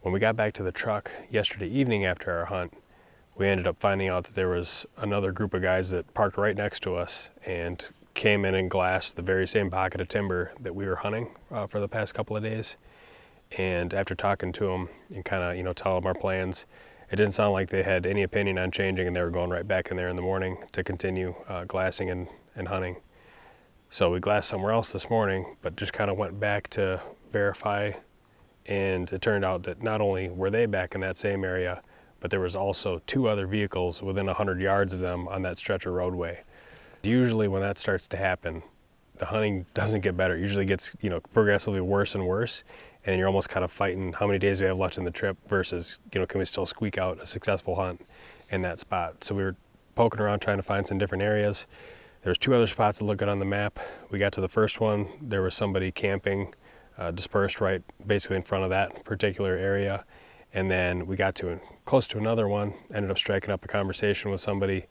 When we got back to the truck yesterday evening after our hunt, we ended up finding out that there was another group of guys that parked right next to us and came in and glassed the very same pocket of timber that we were hunting for the past couple of days. And after talking to them and kind of, tell them our plans, it didn't sound like they had any opinion on changing, and they were going right back in there in the morning to continue glassing and hunting. So we glassed somewhere else this morning, but just kind of went back to verify, and it turned out that not only were they back in that same area, but there was also 2 other vehicles within 100 yards of them on that stretch of roadway. Usually when that starts to happen, the hunting doesn't get better. It usually gets, progressively worse and worse, and you're almost kind of fighting how many days we have left in the trip versus, can we still squeak out a successful hunt in that spot. So we were poking around trying to find some different areas. There's 2 other spots that look good on the map. We got to the first one, there was somebody camping dispersed right basically in front of that particular area. And then we got to close to another one, ended up striking up a conversation with somebody,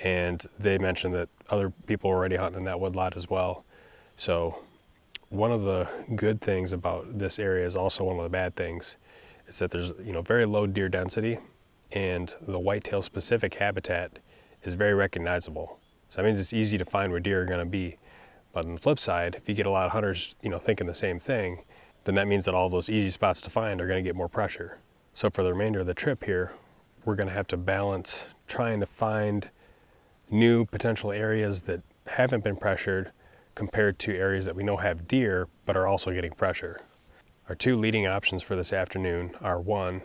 and they mentioned that other people were already hunting in that woodlot as well. So one of the good things about this area is also one of the bad things. It's that there's very low deer density, and the whitetail specific habitat is very recognizable. So that means it's easy to find where deer are going to be. But on the flip side, if you get a lot of hunters thinking the same thing, then that means that all those easy spots to find are going to get more pressure. So for the remainder of the trip here, we're going to have to balance trying to find new potential areas that haven't been pressured compared to areas that we know have deer but are also getting pressure. Our 2 leading options for this afternoon are: 1,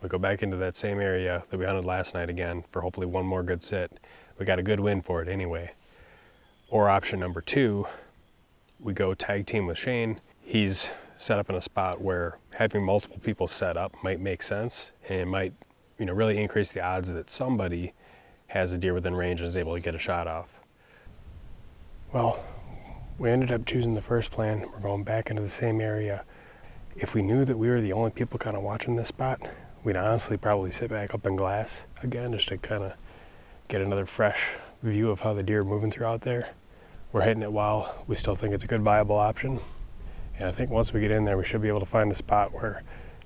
we go back into that same area that we hunted last night again for hopefully one more good sit. We got a good win for it anyway. Or option number 2, we go tag team with Shane. He's set up in a spot where having multiple people set up might make sense and might really increase the odds that somebody has a deer within range and is able to get a shot off. Well, we ended up choosing the first plan. We're going back into the same area. If we knew that we were the only people kind of watching this spot, we'd honestly probably sit back up and glass again just to kind of get another fresh view of how the deer are moving through out there. We're hitting it while we still think it's a good viable option. And I think once we get in there, we should be able to find a spot where,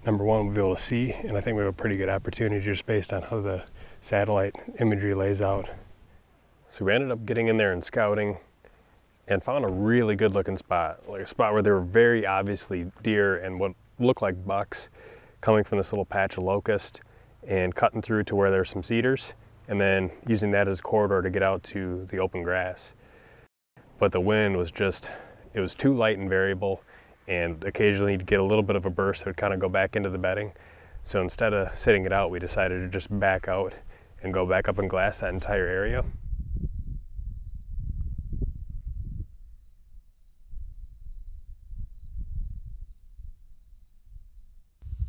number 1, we'll be able to see, and I think we have a pretty good opportunity just based on how the satellite imagery lays out. So we ended up getting in there and scouting and found a really good looking spot, like a spot where there were very obviously deer and what looked like bucks coming from this little patch of locust and cutting through to where there's some cedars, and then using that as a corridor to get out to the open grass. But the wind was it was too light and variable, and occasionally you'd get a little bit of a burst that would kind of go back into the bedding. So instead of sitting it out, we decided to just back out and go back up and glass that entire area.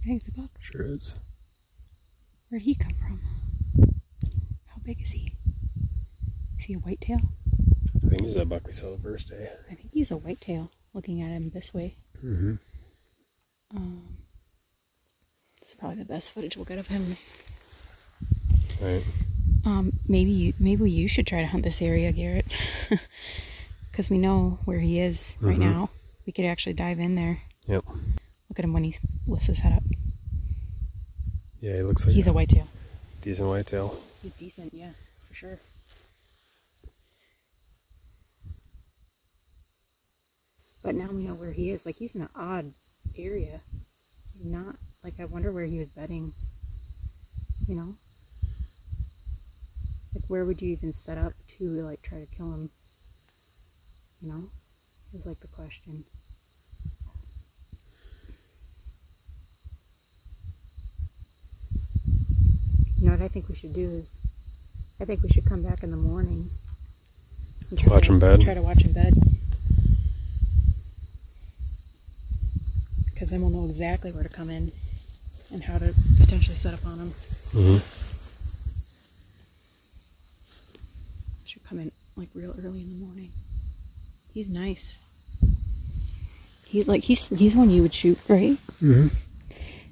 I think it's a buck. Sure is. Where'd he come from? How big is he? Is he a whitetail? I think he's that buck we saw the first day. I think he's a whitetail, looking at him this way. Mm-hmm. This is probably the best footage we'll get of him. Right. Maybe you should try to hunt this area, Garrett. Because we know where he is right now. We could actually dive in there. Yep. Look at him when he lifts his head up. Yeah, he looks like he's a whitetail. Decent whitetail. He's decent, yeah, for sure. But now we know where he is. Like, he's in an odd area. He's not, like, I wonder where he was bedding. Like, where would you even set up to, like, try to kill him? Is, like, the question. What I think we should do is, I think we should come back in the morning and try watch him bed. Try to watch him bed. Because then we'll know exactly where to come in and how to potentially set up on him. Should come in like real early in the morning. He's nice. He's one you would shoot, right? And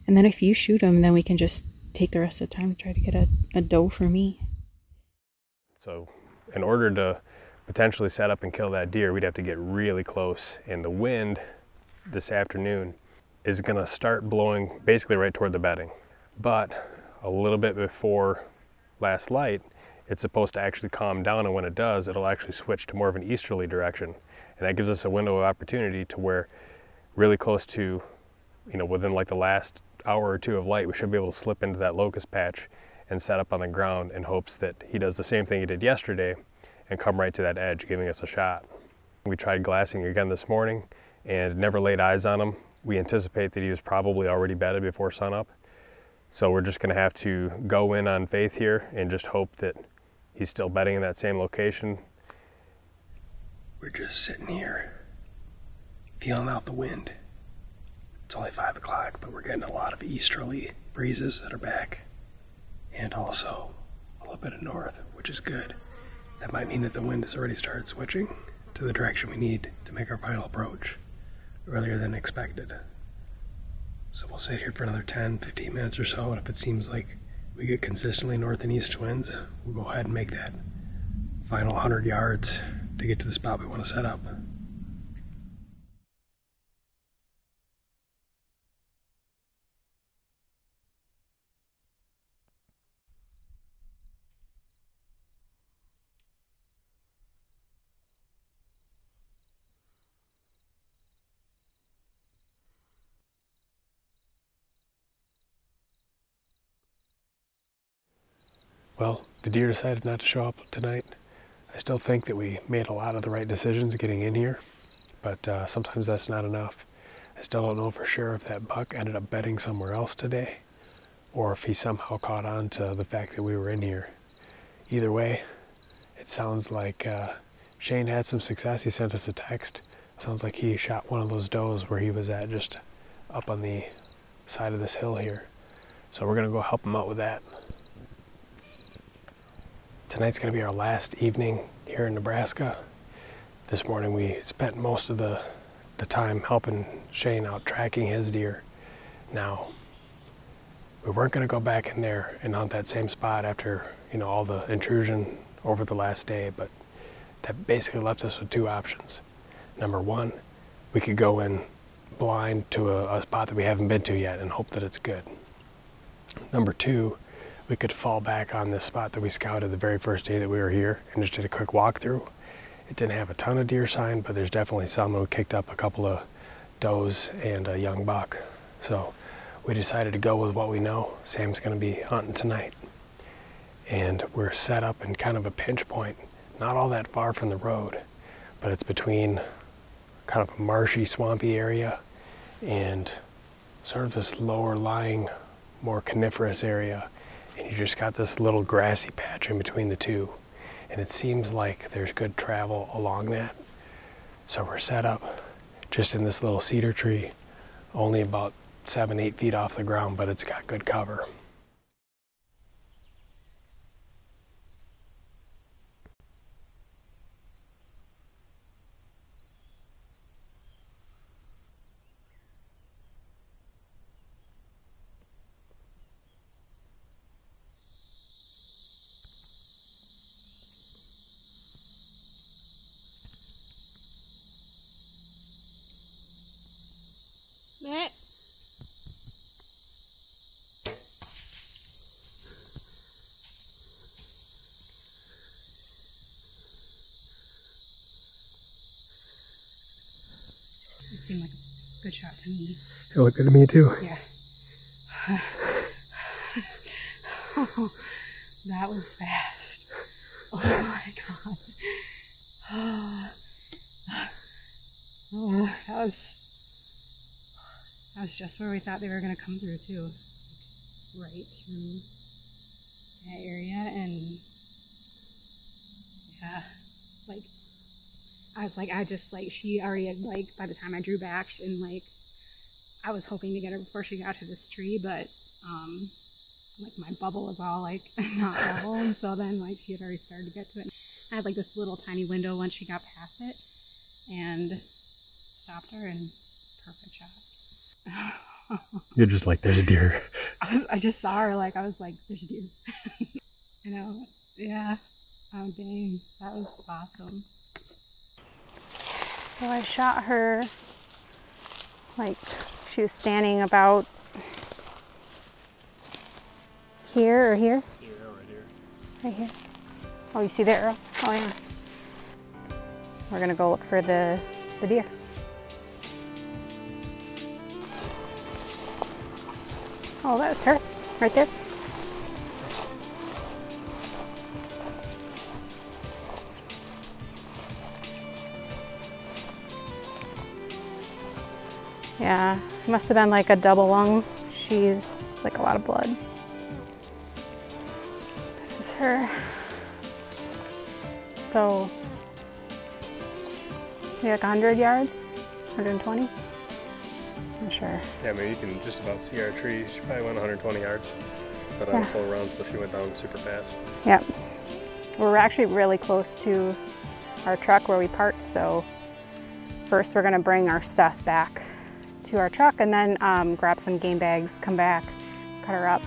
then if you shoot him, then we can just take the rest of the time to try to get a doe for me. So in order to potentially set up and kill that deer, we'd have to get really close. And the wind this afternoon is gonna start blowing basically right toward the bedding. But a little bit before last light, it's supposed to actually calm down, and when it does, it'll actually switch to more of an easterly direction. And that gives us a window of opportunity to where really close to, within like the last hour or two of light, we should be able to slip into that locust patch and set up on the ground in hopes that he does the same thing he did yesterday and come right to that edge, giving us a shot. We tried glassing again this morning and never laid eyes on him. We anticipate that he was probably already bedded before sunup. So we're just gonna have to go in on faith here and just hope that he's still bedding in that same location. We're just sitting here, feeling out the wind. It's only 5 o'clock, but we're getting a lot of easterly breezes that are back, and also a little bit of north, which is good. That might mean that the wind has already started switching to the direction we need to make our final approach earlier than expected. So we'll sit here for another 10-15 minutes or so, and if it seems like we get consistently north and east winds, we'll go ahead and make that final 100 yards to get to the spot we want to set up. Well, the deer decided not to show up tonight. I still think that we made a lot of the right decisions getting in here, but sometimes that's not enough. I still don't know for sure if that buck ended up bedding somewhere else today, or if he somehow caught on to the fact that we were in here. Either way, it sounds like Shane had some success. He sent us a text. Sounds like he shot one of those does where he was at, just up on the side of this hill here. So we're gonna go help him out with that. Tonight's gonna be our last evening here in Nebraska. This morning we spent most of the time helping Shane out tracking his deer. Now, we weren't gonna go back in there and hunt that same spot after, all the intrusion over the last day, but that basically left us with two options. Number one, we could go in blind to a spot that we haven't been to yet and hope that it's good. Number two, we could fall back on this spot that we scouted the very first day that we were here and just did a quick walkthrough. It didn't have a ton of deer sign, but there's definitely some who kicked up a couple of does and a young buck. So we decided to go with what we know. Sam's gonna be hunting tonight. And we're set up in kind of a pinch point, not all that far from the road, but it's between kind of a marshy, swampy area and sort of this lower lying, more coniferous area. And you just got this little grassy patch in between the two. And it seems like there's good travel along that. So we're set up just in this little cedar tree, only about 7-8 feet off the ground, but it's got good cover. Matt. It seemed like a good shot to me. It looked good to me too. Yeah. Oh, that was fast. Oh my god. Oh, that was just where we thought they were going to come through too. Right through that area, and yeah, she already had, by the time I drew back, and I was hoping to get her before she got to this tree, but my bubble was all not bubble, and so then she had already started to get to it. I had this little tiny window once she got past it, and stopped her, and perfect shot. You're just like, there's a deer. I just saw her, I was like, there's a deer. Yeah. Oh, dang. That was awesome. So I shot her, She was standing about here or here? Yeah, right here. Right here. Oh, you see the arrow? Oh yeah. We're gonna go look for the deer. Oh, that's her, right there. Yeah, must have been like a double lung. She's like a lot of blood. This is her. So, maybe like 100 yards, 120. I'm sure. Yeah, I mean, you can just about see our tree. She probably went 120 yards, but on a full round, so she went down super fast. Yep. We're actually really close to our truck where we parked, so first we're gonna bring our stuff back to our truck and then grab some game bags, come back, cut her up,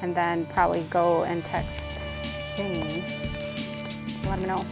and then probably go and text Jane, let him know.